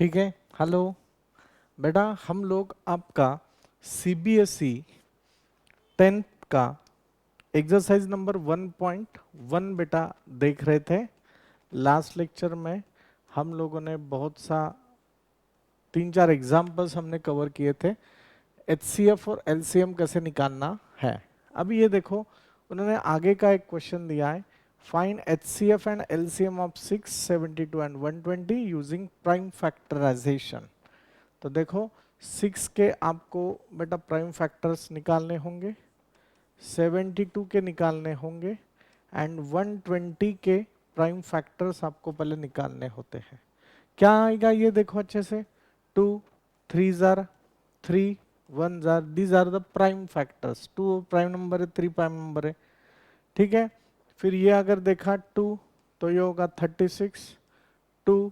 ठीक है। हेलो बेटा, हम लोग आपका सीबीएसई 10th का एक्सरसाइज नंबर 1.1 बेटा देख रहे थे। लास्ट लेक्चर में हम लोगों ने बहुत सा 3-4 एग्जाम्पल्स हमने कवर किए थे। एचसीएफ और एलसीएम कैसे निकालना है। अभी ये देखो, उन्होंने आगे का एक क्वेश्चन दिया है, find HCF and LCM of 672 and 120 using prime factorization. तो देखो 6 के आपको बेटा प्राइम फैक्टर्स निकालने होंगे, 72 के निकालने होंगे एंड 120 के प्राइम फैक्टर्स आपको पहले निकालने होते हैं। क्या आएगा ये देखो अच्छे से, 2 3 जार 3 1 जार, these are the prime factors. 2 prime number है, 3 प्राइम नंबर है, ठीक है। फिर ये अगर देखा 2 तो ये होगा 36, 2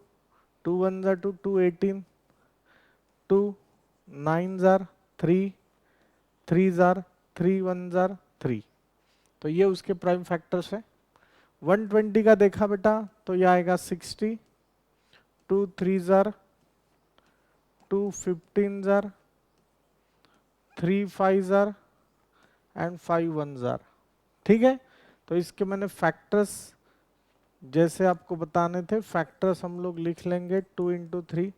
2 1 जार 2 2 18, 2 9 जार 3 3 जार 3 1 जार 3। तो ये उसके प्राइम फैक्टर्स है। 120 का देखा बेटा तो ये आएगा 60, 2 3 jar 2 15 jar 3 5 jar and 5 1 jar, ठीक है। तो इसके मैंने फैक्टर्स जैसे आपको बताने थे, फैक्टर्स हम लोग लिख लेंगे 2 इंटू 3,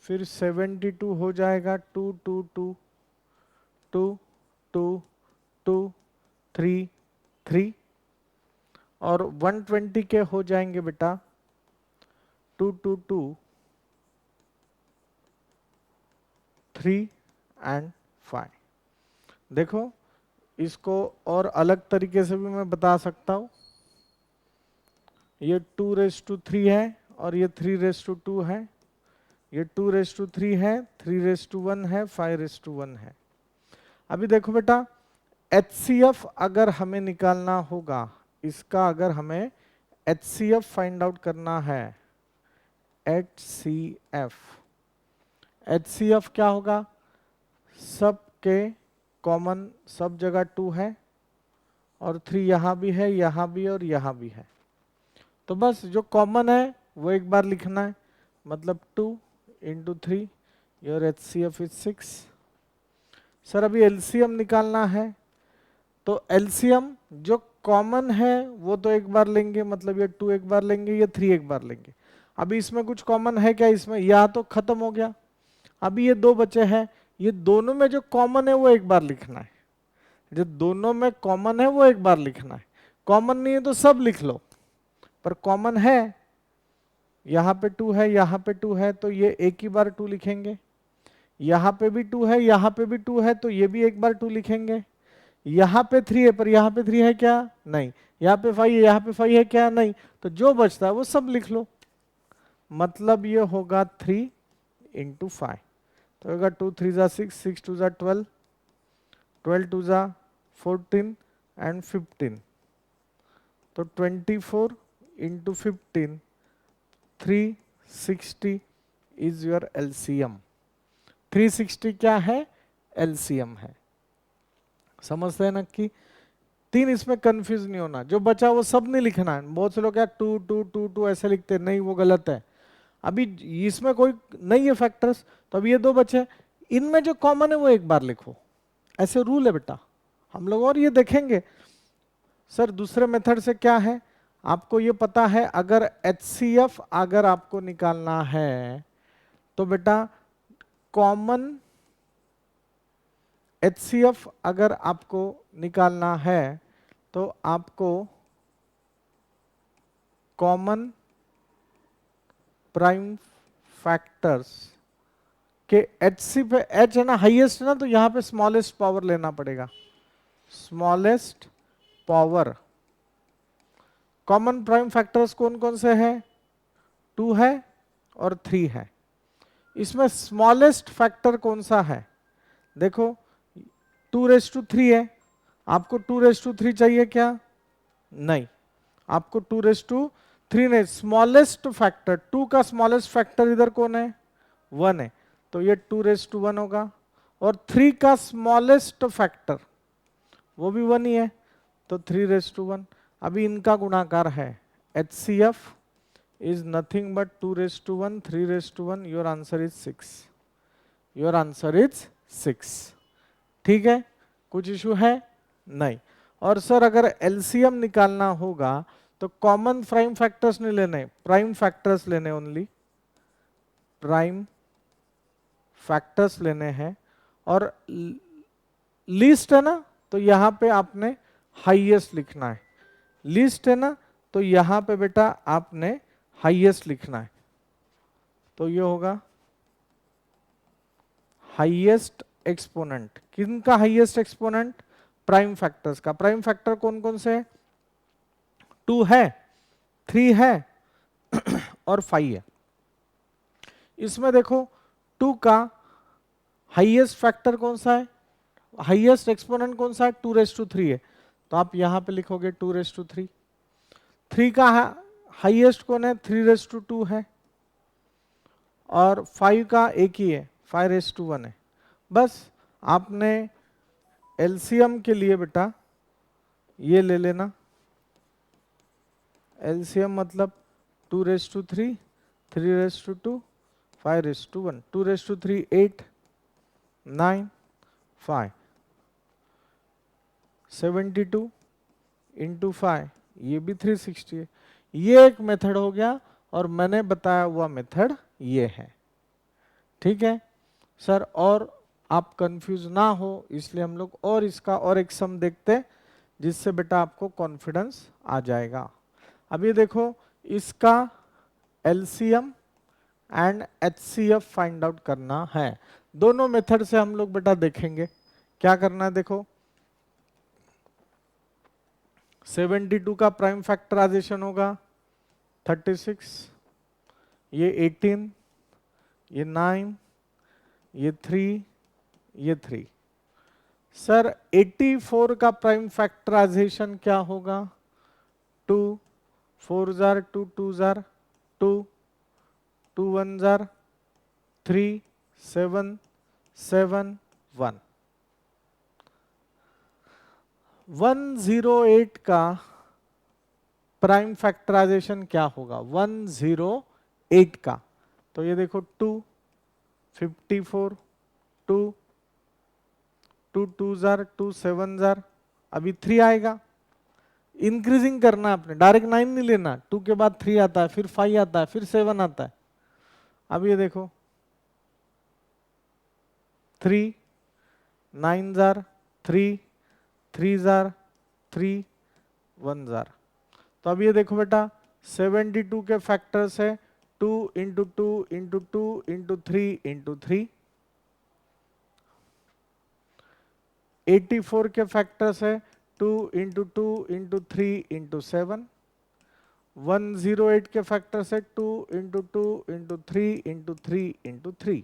फिर 72 हो जाएगा 2 2 2 2 2 2 3 3, और 120 के हो जाएंगे बेटा 2 2 2 3 एंड 5। देखो इसको और अलग तरीके से भी मैं बता सकता हूं, ये 2⁻³ है और ये 3⁻² है, ये 2⁻³ है, 3⁻1 है, 5⁻1 है। अभी देखो बेटा, HCF अगर हमें निकालना होगा, इसका अगर हमें HCF फाइंड आउट करना है, HCF क्या होगा, सबके कॉमन, सब जगह 2 है और 3 यहां भी है, यहां भी और यहां भी है। तो बस जो कॉमन है वो एक बार लिखना है, मतलब 2 into 3, your HCF is 6। Sir अभी एलसीएम निकालना है, तो एलसीएम जो कॉमन है वो तो एक बार लेंगे, मतलब ये 2 एक बार लेंगे, ये 3 एक बार लेंगे। अभी इसमें कुछ कॉमन है क्या, इसमें या तो खत्म हो गया। अभी ये 2 बचे हैं, ये दोनों में जो कॉमन है वो एक बार लिखना है, जो दोनों में कॉमन है वो एक बार लिखना है। कॉमन नहीं है तो सब लिख लो, पर कॉमन है, यहाँ पे 2 है, यहाँ पे 2 है, तो ये एक ही बार 2 लिखेंगे। यहाँ पे भी 2 है, यहाँ पे भी 2 है, तो ये भी एक बार 2 लिखेंगे। यहाँ पे 3 है, पर यहाँ पे 3 है क्या, नहीं। यहाँ पे 5 है, यहाँ पे 5 है क्या, नहीं। तो जो बचता है वो सब लिख लो, मतलब ये होगा 3 इंटू 5। तो होगा 2 3 जा 6, 6 2 जा 12, 12 2 जा 14 एंड 15। तो 24 इंटू 15, 360 इज योर एलसीएम। 360 क्या है, एलसीएम है। समझते हैं ना कि 3, इसमें कंफ्यूज नहीं होना, जो बचा वो सब नहीं लिखना है। बहुत से लोग क्या 2 2 2 2 ऐसे लिखते हैं, नहीं वो गलत है। अभी इसमें कोई नहीं है फैक्टर्स, तो अब ये 2 बचे, इनमें जो कॉमन है वो एक बार लिखो, ऐसे रूल है बेटा हम लोग। और ये देखेंगे सर दूसरे मेथड से क्या है, आपको ये पता है, अगर HCF अगर आपको निकालना है तो बेटा कॉमन HCF अगर आपको निकालना है तो आपको कॉमन प्राइम फैक्टर्स के HC पे, H है ना हाईएस्ट ना, तो यहां पे स्मॉलेस्ट पावर लेना पड़ेगा, smallest power. Common prime factors कौन कौन से हैं, 2 है और 3 है। इसमें स्मॉलेस्ट फैक्टर कौन सा है, देखो 2⁻³ है, आपको 2⁻³ चाहिए क्या, नहीं, आपको 2⁻³ नहीं, स्मॉलेस्ट फैक्टर 2 का स्मॉलेस्ट फैक्टर इधर कौन है, 1 है, तो ये 2⁻1 होगा। और 3 का स्मॉलेस्ट फैक्टर वो भी 1 ही है, तो 3⁻1। अभी इनका गुणाकार है, HCF is nothing but 2 raised to 1, 3 raised to 1. Your answer is 6. Your answer is 6. ठीक है, कुछ इशू है नहीं। और सर अगर एलसीएम निकालना होगा तो कॉमन प्राइम फैक्टर्स नहीं लेने, प्राइम फैक्टर्स लेने, ओनली प्राइम फैक्टर्स लेने हैं। और लीस्ट है ना, तो यहां पे आपने हाईएस्ट लिखना है। लीस्ट है ना, तो यहां पे बेटा आपने हाईएस्ट लिखना है। तो ये होगा हाईएस्ट एक्सपोनेंट। किनका हाईएस्ट एक्सपोनेंट? प्राइम फैक्टर्स का। प्राइम फैक्टर कौन कौन से? 2 है, 3 है और 5 है। इसमें देखो 2 का हाईएस्ट फैक्टर कौन सा है, हाईएस्ट एक्सपोनेंट कौन सा है? 2 रेज टू 3 है, तो आप यहां पे लिखोगे 2 रेज टू 3। 3 का हाईएस्ट कौन है? 3 रेज टू 2 है। और 5 का एक ही है, 5 रेज टू 1 है। बस आपने एलसीएम के लिए बेटा ये ले लेना। एलसीएम मतलब 2 raise to 3, 3 raise to 2, 5 raise to 1। 2 raise to 3 8, 9, 5, 72 into 5, ये भी 360 है। ये एक मेथड हो गया और मैंने बताया हुआ मेथड ये है। ठीक है सर, और आप कंफ्यूज ना हो इसलिए हम लोग और इसका और एक सम देखते हैं जिससे बेटा आपको कॉन्फिडेंस आ जाएगा। अब ये देखो, इसका LCM and HCF find out करना है। दोनों मेथड से हम लोग बेटा देखेंगे क्या करना है। देखो 72 का प्राइम फैक्टराइजेशन होगा 36, ये 18, ये 9, ये 3, ये 3। सर 84 का प्राइम फैक्टराइजेशन क्या होगा? 2, 4 जार 2, 2 जार 2, 2 1 जार 3, 7, 7, 1। 108 का प्राइम फैक्टराइजेशन क्या होगा? 108 का, तो ये देखो 2, 54, 2, 2 2 जार 2, 7 जार, अभी 3 आएगा। इंक्रीजिंग करना है आपने, डायरेक्ट 9 नहीं लेना। 2 के बाद 3 आता है, फिर 5 आता है, फिर 7 आता है। अब ये देखो 3, 9 जार 3, 3 जार 3, 1 जार। तो अब ये देखो बेटा 72 के फैक्टर्स है 2 इंटू 2 इंटू 2 इंटू 3 इंटू 3। 84 के फैक्टर्स है 2 इंटू 2 इंटू 3 इंटू 7। 108 के फैक्टर्स है 2 इंटू 2 इंटू 3 इंटू 3 इंटू 3।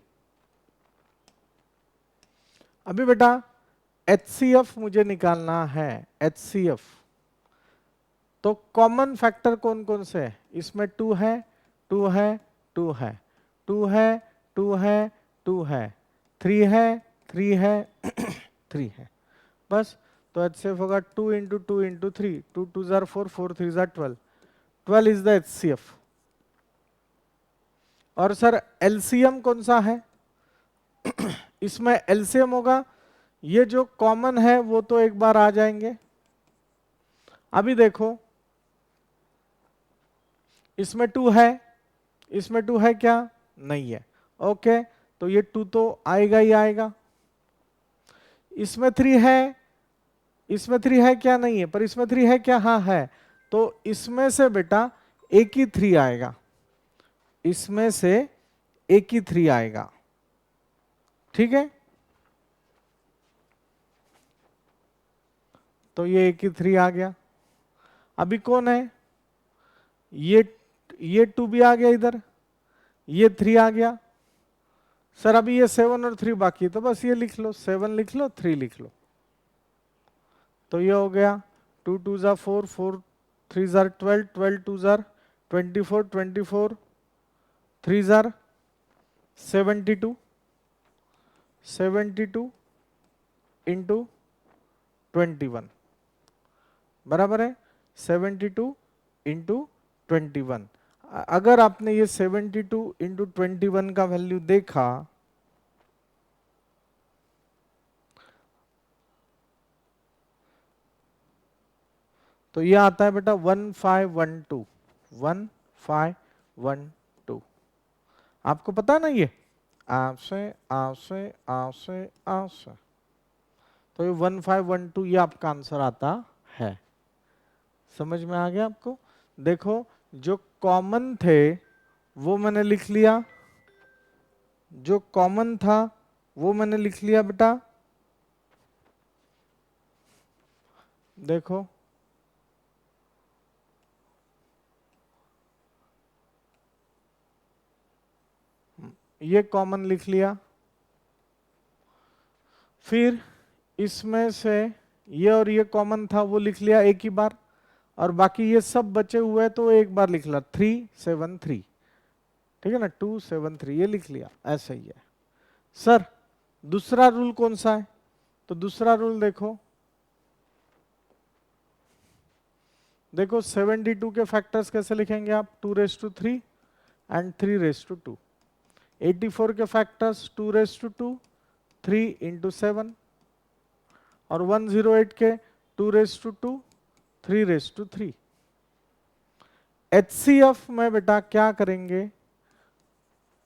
अभी बेटा एचसीएफ मुझे निकालना है। एचसीएफ तो कॉमन फैक्टर कौन कौन से है? इसमें 2 है, 2 है, 2 है, 2 है, 2 है, 2 है, 3 है, 3 है 3 है। बस, तो एचसीएफ होगा 2 into 2 into 3, 2 2 jar 4, 4 3 jar 12। 12 is the HCF. और सर एलसीएम कौन सा है? इसमें एलसीएम होगा, ये जो कॉमन है वो तो एक बार आ जाएंगे। अभी देखो इसमें 2 है, इसमें 2 है क्या? नहीं है। ओके, तो ये 2 तो आएगा ही आएगा। इसमें 3 है, इसमें 3 है क्या? नहीं है, पर इसमें 3 है क्या? हाँ है। तो इसमें से बेटा एक ही 3 आएगा, इसमें से एक ही 3 आएगा। ठीक है, तो ये एक ही 3 आ गया। अभी कौन है? ये 2 भी आ गया इधर, ये 3 आ गया। सर अभी ये 7 और 3 बाकी है, तो बस ये लिख लो, 7 लिख लो, 3 लिख लो। तो ये हो गया 2 2 jar 4, 4 3 jar 12, 12 2 jar 24, 24 3 jar 72, 72 into 21 बराबर है 72 इंटू 21। अगर आपने ये 72 इंटू 21 का वैल्यू देखा, तो ये आता है बेटा 1512, 1512। आपको पता है ना ये आपसे आपसे आपसे आपसे, तो ये 1512 ये आपका आंसर आता है। समझ में आ गया आपको? देखो जो कॉमन थे वो मैंने लिख लिया, जो कॉमन था वो मैंने लिख लिया बेटा। देखो ये कॉमन लिख लिया, फिर इसमें से ये और ये कॉमन था वो लिख लिया एक ही बार, और बाकी ये सब बचे हुए तो एक बार लिख लिया 373, ठीक है ना, 273 ये लिख लिया, ऐसा ही है। सर दूसरा रूल कौन सा है? तो दूसरा रूल देखो, देखो 72 के फैक्टर्स कैसे लिखेंगे आप? 2⁻³ एंड 3⁻²। 84 के फैक्टर्स 2⁻², 3 इंटू 7, और 108 के 2⁻², 3⁻3। HCF में बेटा क्या करेंगे?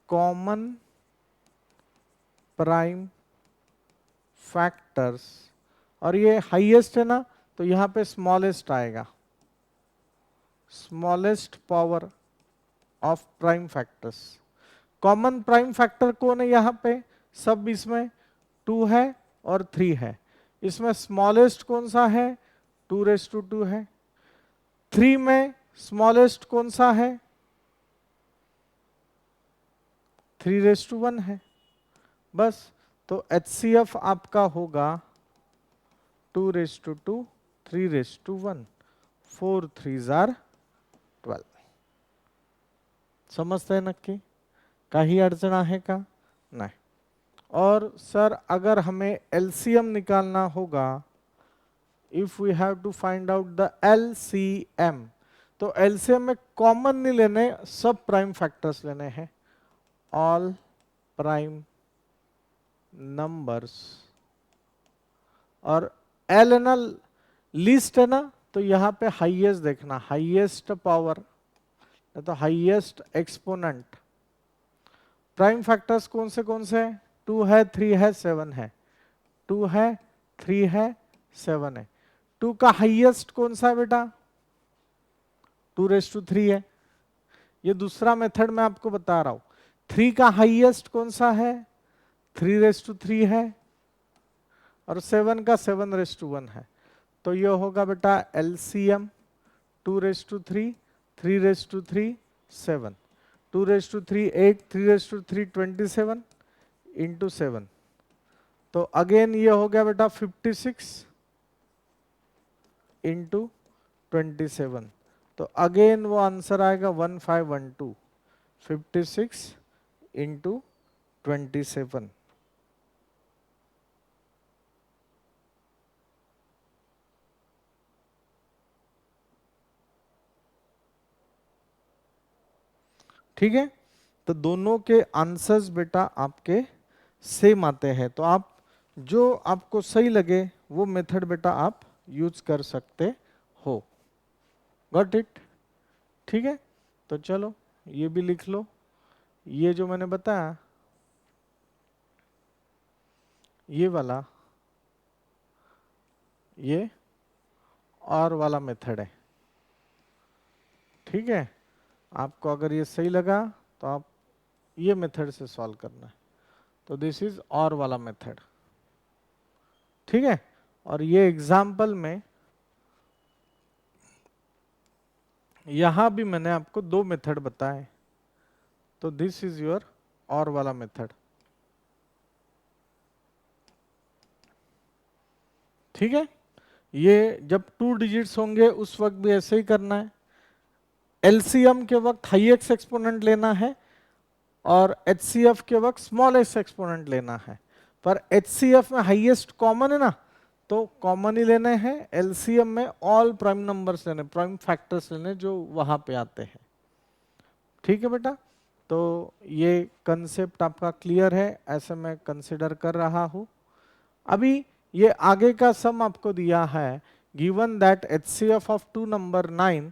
कॉमन प्राइम फैक्टर्स, और ये हाईएस्ट है ना, तो यहां पे स्मॉलेस्ट आएगा, smallest power of prime factors. Common prime factor कौन है यहाँ पे? सब इसमें 2 है और 3 है। इसमें स्मॉलेस्ट कौन सा है? 2⁻² है। 3 में स्मॉलेस्ट कौन सा है? 3⁻1 है। बस, तो HCF आपका होगा 2⁻², 3⁻1, 4 3s are 12। समजते हैं नक्की? काही अडचण आहे का? नहीं। और सर अगर हमें LCM निकालना होगा, if we have to find out the LCM, तो LCM में कॉमन नहीं लेने, सब प्राइम फैक्टर्स लेने हैं, ऑल प्राइम नंबर्स। और L है ना, लीस्ट है ना, तो यहाँ पे हाईएस्ट देखना, हाईएस्ट पावर तो हाईएस्ट एक्सपोनेंट। प्राइम फैक्टर्स कौन से हैं? 2 है, 3 है, 7 है। 2 है, 3 है, 7 है। 2 का हाईएस्ट कौन सा है बेटा? 2⁻3 है। ये दूसरा मेथड मैं आपको बता रहा हूं। 3 का हाईएस्ट कौन सा है? 3⁻3 है, और 7 का 7⁻1 है। तो ये होगा बेटा LCM 2⁻3, 3⁻3, 7, 2⁻3 8, 3⁻3 27 इंटू 7। तो अगेन ये हो गया बेटा 56 इंटू 27। तो अगेन वो आंसर आएगा 1512, 56 इंटू 27। ठीक है, तो दोनों के आंसर्स बेटा आपके सेम आते हैं, तो आप जो आपको सही लगे वो मेथड बेटा आप यूज कर सकते हो। Got it? ठीक है, तो चलो ये भी लिख लो। ये जो मैंने बताया ये वाला, ये और वाला मेथड है। ठीक है, आपको अगर ये सही लगा तो आप ये मेथड से सॉल्व करना है। तो दिस इज और वाला मेथड। ठीक है, और ये एग्जाम्पल में यहां भी मैंने आपको 2 मेथड बताए, तो दिस इज योर और वाला मेथड। ठीक है, ये जब 2 डिजिट्स होंगे उस वक्त भी ऐसे ही करना है। LCM के वक्त हाईएस्ट एक्सपोनेंट लेना है, और HCF के वक्त स्मॉलेस्ट एक्सपोनेंट लेना है। पर HCF में हाईएस्ट कॉमन है ना, तो कॉमन ही लेने हैं। LCM में ऑल प्राइम नंबर्स लेने, प्राइम फैक्टर्स लेने जो वहां पे आते हैं। ठीक है बेटा, तो ये कंसेप्ट आपका क्लियर है, ऐसे मैं कंसिडर कर रहा हूं। अभी ये आगे का सम आपको दिया है, given that HCF of two number 9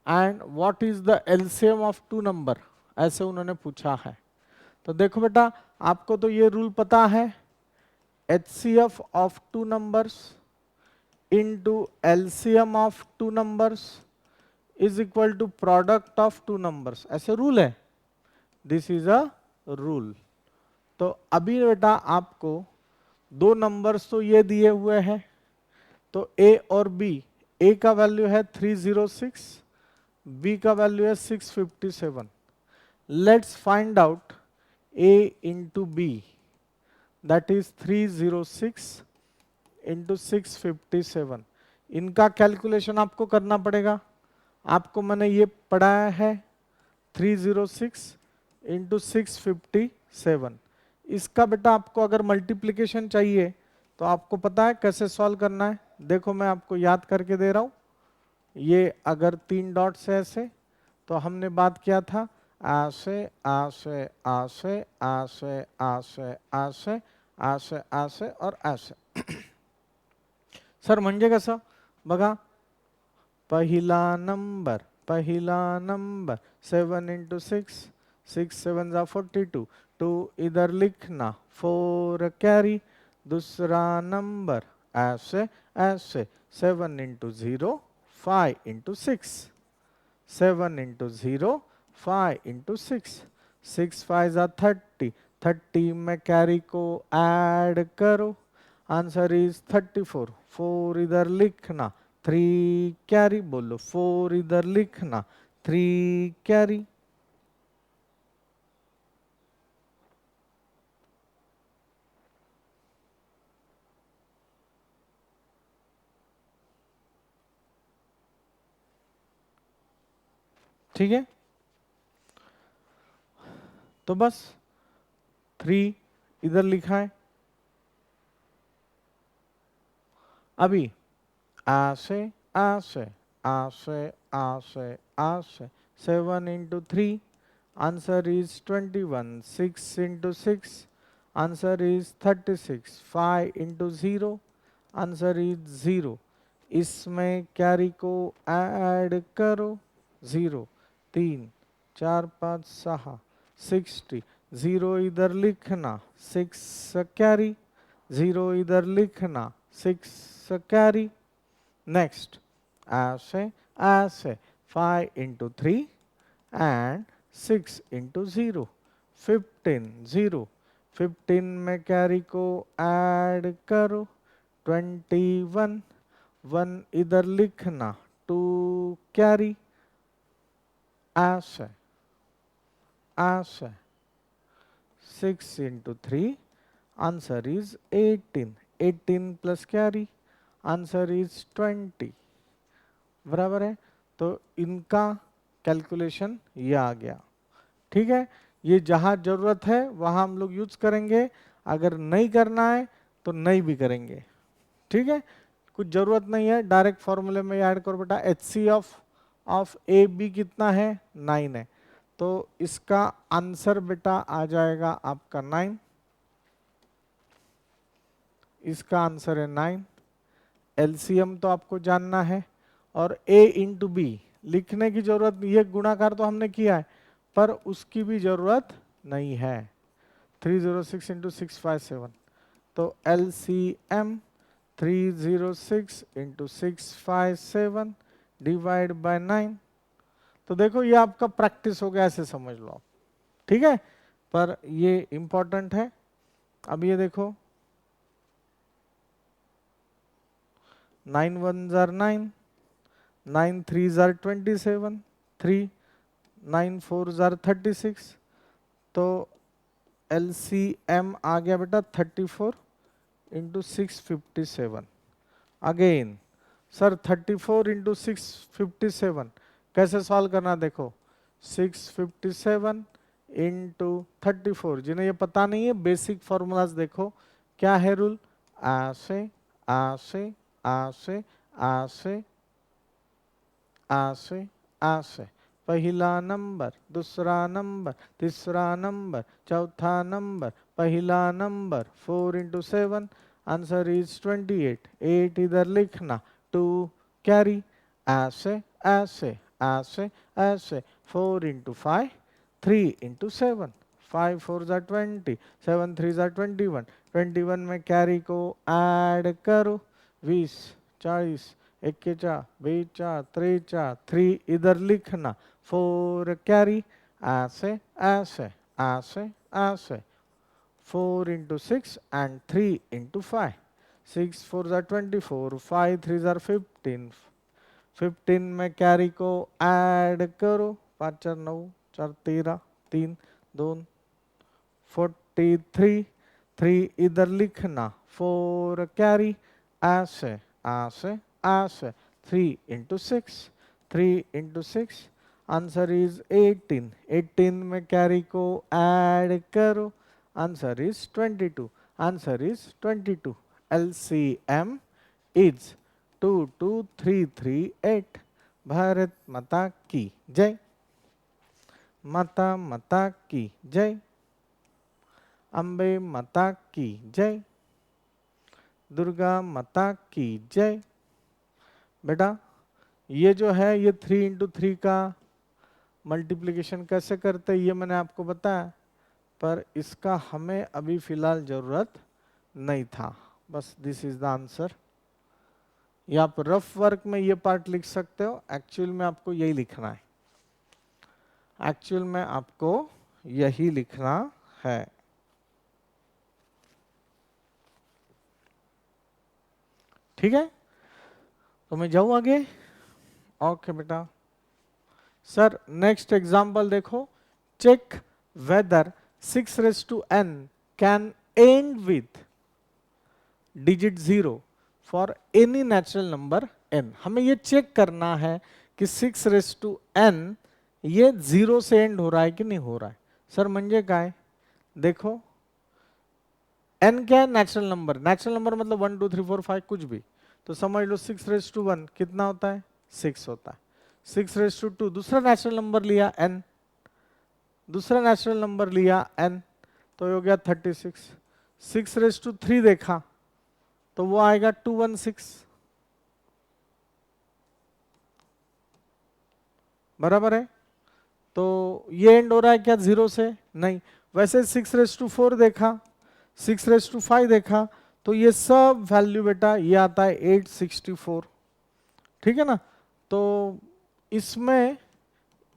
and what is the LCM of two number, ऐसे उन्होंने पूछा है। तो देखो बेटा, आपको तो ये रूल पता है, HCF of two numbers into LCM of two numbers is equal to product of two numbers, ऐसे रूल है, दिस इज अ रूल। तो अभी बेटा आपको दो नंबर्स तो ये दिए हुए हैं, तो A और B, A का वैल्यू है 306, B का वैल्यू है 657। Let's find out A into B, that is 306 into 657। इनका कैलकुलेशन आपको करना पड़ेगा, आपको मैंने ये पढ़ाया है 306 इंटू 657। इसका बेटा आपको अगर मल्टीप्लिकेशन चाहिए तो आपको पता है कैसे सॉल्व करना है, देखो मैं आपको याद करके दे रहा हूं। ये अगर 3 डॉट्स है ऐसे, तो हमने बात किया था ऐसे ऐसे ऐसे ऐसे ऐसे ऐसे ऐसे ऐसे और ऐसे। सर म्हणजे कसं बघा, पहिला नंबर 7 इंटू 6, 6 7 जा 42, 2 इधर लिखना 4 कैरी, दूसरा नंबर ऐसे ऐसे 7 इंटू 0 5 इंटू 6, 7 इंटू 0 5 इंटू 6, 6 5 जा 30, 30 में कैरी को ऐड करो, आंसर इज 34। 4 इधर लिखना, 3 कैरी, बोलो 4 इधर लिखना, 3 कैरी। ठीक है, तो बस 3 इधर लिखा है। अभी ऐसे ऐसे ऐसे ऐसे ऐसे 7 into 3, answer is 21, 6 into 6, answer is 36, 5 into 0, answer is 0। इसमें कैरी को ऐड करो, 0 3 4 5 6 60, 0 इधर लिखना, 6 कैरी, 0 इधर लिखना, 6 कैरी। नेक्स्ट ऐसे ऐसे 5 इंटू 3 एंड 6 इंटू 0, 15 0, 15 में कैरी को ऐड करो, 21, 1 इधर लिखना, 2 कैरी, ऐसे ऐसे 6 into 3, answer is 18, 18 plus carry, answer is 20, बराबर है। तो इनका कैलकुलेशन ये आ गया। ठीक है, ये जहां जरूरत है वहां हम लोग यूज करेंगे, अगर नहीं करना है तो नहीं भी करेंगे। ठीक है, कुछ जरूरत नहीं है, डायरेक्ट फॉर्मूले में ऐड करो बेटा। HC ऑफ ए बी कितना है, 9 है, तो इसका आंसर बेटा आ जाएगा आपका 9, इसका आंसर है 9। LCM तो आपको जानना है, और A इंटू बी लिखने की जरूरत, ये गुणाकार तो हमने किया है, पर उसकी भी जरूरत नहीं है। 306 इंटू 657, तो LCM 306 इंटू 657 डिवाइड बाय 9। तो देखो ये आपका प्रैक्टिस हो गया, ऐसे समझ लो आप। ठीक है, पर ये इंपॉर्टेंट है। अब ये देखो 9 1 जार 9, 9 3 जार 27, 3 9 4 जार 36, तो LCM आ गया बेटा 34 इंटू 657। अगेन सर 34 इंटू 657 कैसे सॉल्व करना, देखो 657 इंटू 34, जिन्हें ये पता नहीं है बेसिक फॉर्मूलाज देखो क्या है रूल, ऐसे ऐसे ऐसे ऐसे ऐसे ऐसे पहला नंबर, दूसरा नंबर, तीसरा नंबर, चौथा नंबर, पहला नंबर, 4 इंटू 7, आंसर इज 28। 8 इधर लिखना, 2 कैरी, ऐसे ऐसे ऐसे ऐसे, 4 इंटू 5, 3 इंटू 7, 5 4 जा 20, 7 3 जा 21, 21 में कैरी को ऐड करो, 20 40, एक के चार, बीस चार, त्रे चार, 3 इधर लिखना, 4 कैरी, ऐसे ऐसे ऐसे ऐसे, 4 इंटू 6 एंड 3 इंटू 5, 6 4 जा 24, 5 3 जा 15, 15 में कैरी को ऐड करो, 5 4 9, 4 13, 3 2 43, 3 इधर लिखना, 4 कैरी, ऐसे ऐसे ऐसे, 3 इंटू 6, 3 इंटू 6, आंसर इज 18। 18 में कैरी को ऐड करो, answer is 22। Answer is 22। LCM is 22338। Bharat माता की जय। माता माता की जय। अम्बे माता की जय। दुर्गा माता की जय। बेटा ये जो है ये 3 इंटू 3 का मल्टीप्लिकेशन कैसे करते हैं ये मैंने आपको बताया, पर इसका हमें अभी फिलहाल जरूरत नहीं था। बस दिस इज द आंसर। या आप रफ वर्क में ये पार्ट लिख सकते हो, एक्चुअल में आपको यही लिखना है। एक्चुअल में आपको यही लिखना है। ठीक है, तो मैं जाऊं आगे। ओके बेटा। सर नेक्स्ट एग्जांपल देखो, check whether 6 raised to n can end with digit 0 for any natural number n। हमें ये चेक करना है कि 6 raised to n ये 0 से एंड हो रहा है कि नहीं हो रहा है। सर म्हणजे काय, देखो n क्या है, नेचुरल नंबर। नेचुरल नंबर मतलब 1 2 3 4 5 कुछ भी, तो समझ लो 6 raised to 1 कितना होता है, 6 होता है। 6 raised to 2 दूसरा नेचुरल नंबर लिया n, दूसरा नेचुरल नंबर लिया n, तो हो गया 36। 6 raised to 3 देखा तो वो आएगा 216, बराबर है। तो ये एंड हो रहा है क्या 0 से, नहीं। वैसे 6 raised to 4 देखा, 6 raised to 5 देखा, तो ये सब वैल्यू बेटा ये आता है 864। ठीक है ना, तो इसमें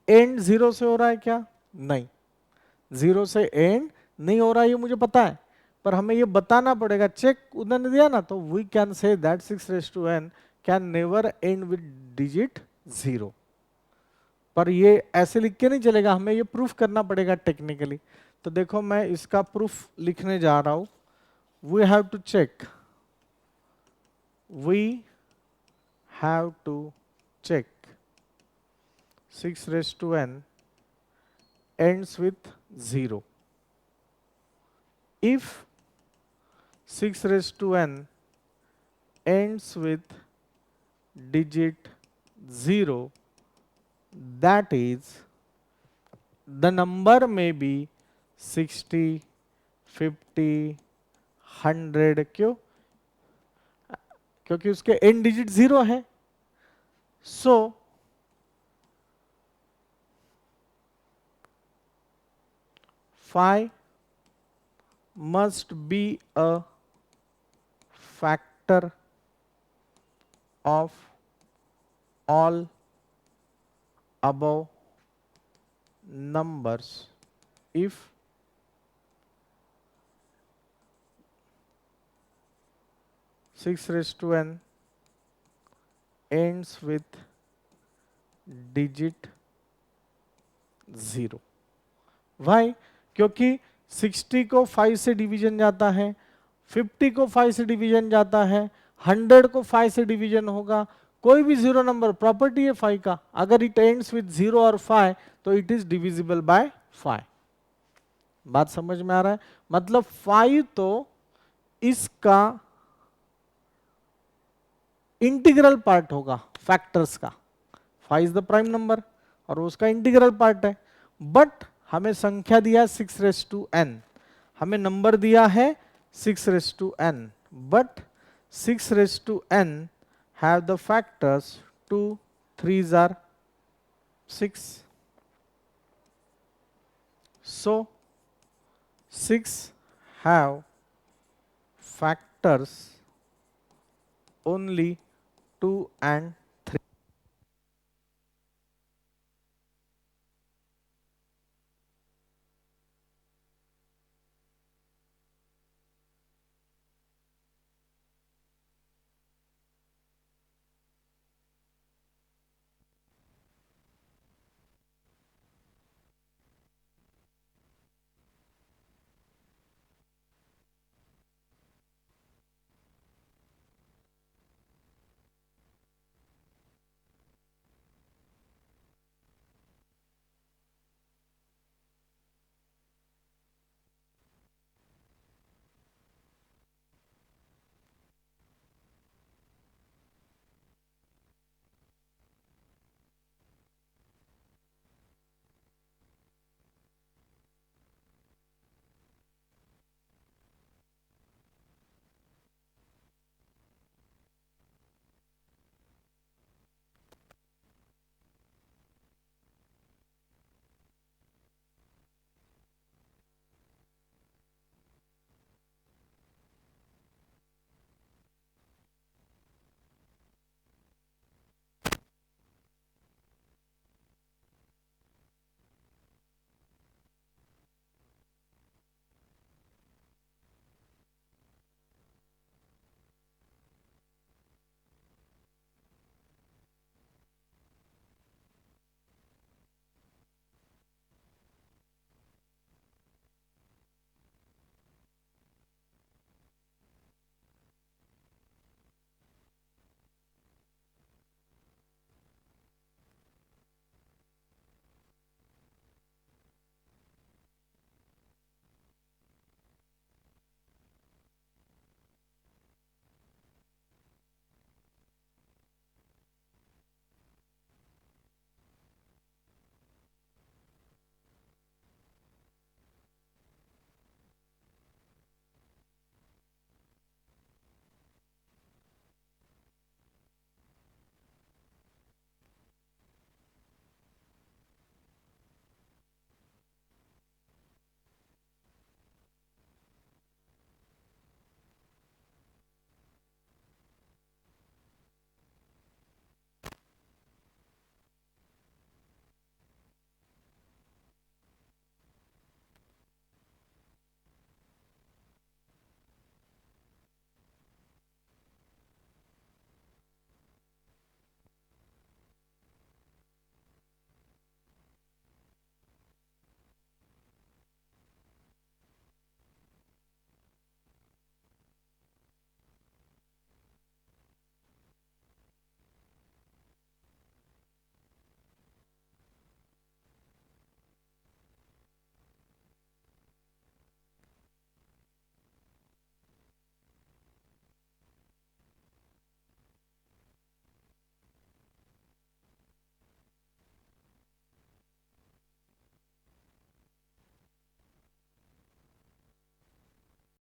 एंड 0 से हो रहा है क्या, नहीं। 0 से एंड नहीं हो रहा है ये मुझे पता है, पर हमें ये बताना पड़ेगा। चेक उधर ने दिया ना, तो we can say that 6 raised to n can never end with digit 0। पर ये ऐसे लिख के नहीं चलेगा, हमें ये प्रूफ करना पड़ेगा टेक्निकली। तो देखो मैं इसका प्रूफ लिखने जा रहा हूं। We have to check, we have to check 6 raised to n ends with 0 if 6 raised to n ends with digit 0, that is the number may be 60 50 100। क्यों, क्योंकि उसके एंड डिजिट 0 है। सो phi must be a factor of all above numbers if six raised to n ends with digit 0। Why? क्योंकि 60 को 5 से division जाता है, 50 को 5 से डिवीजन जाता है, 100 को 5 से डिवीजन होगा। कोई भी 0 नंबर, प्रॉपर्टी है 5 का, अगर इट एंड्स विद 0 और 5 तो इट इज डिविजिबल बाय 5। बात समझ में आ रहा है, मतलब 5 तो इसका इंटीग्रल पार्ट होगा फैक्टर्स का। 5 इज द प्राइम नंबर और उसका इंटीग्रल पार्ट है। बट हमें संख्या दिया 6n, हमें नंबर दिया है 6n, but 6n have the factors 2 3s are 6. So 6 have factors only 2 and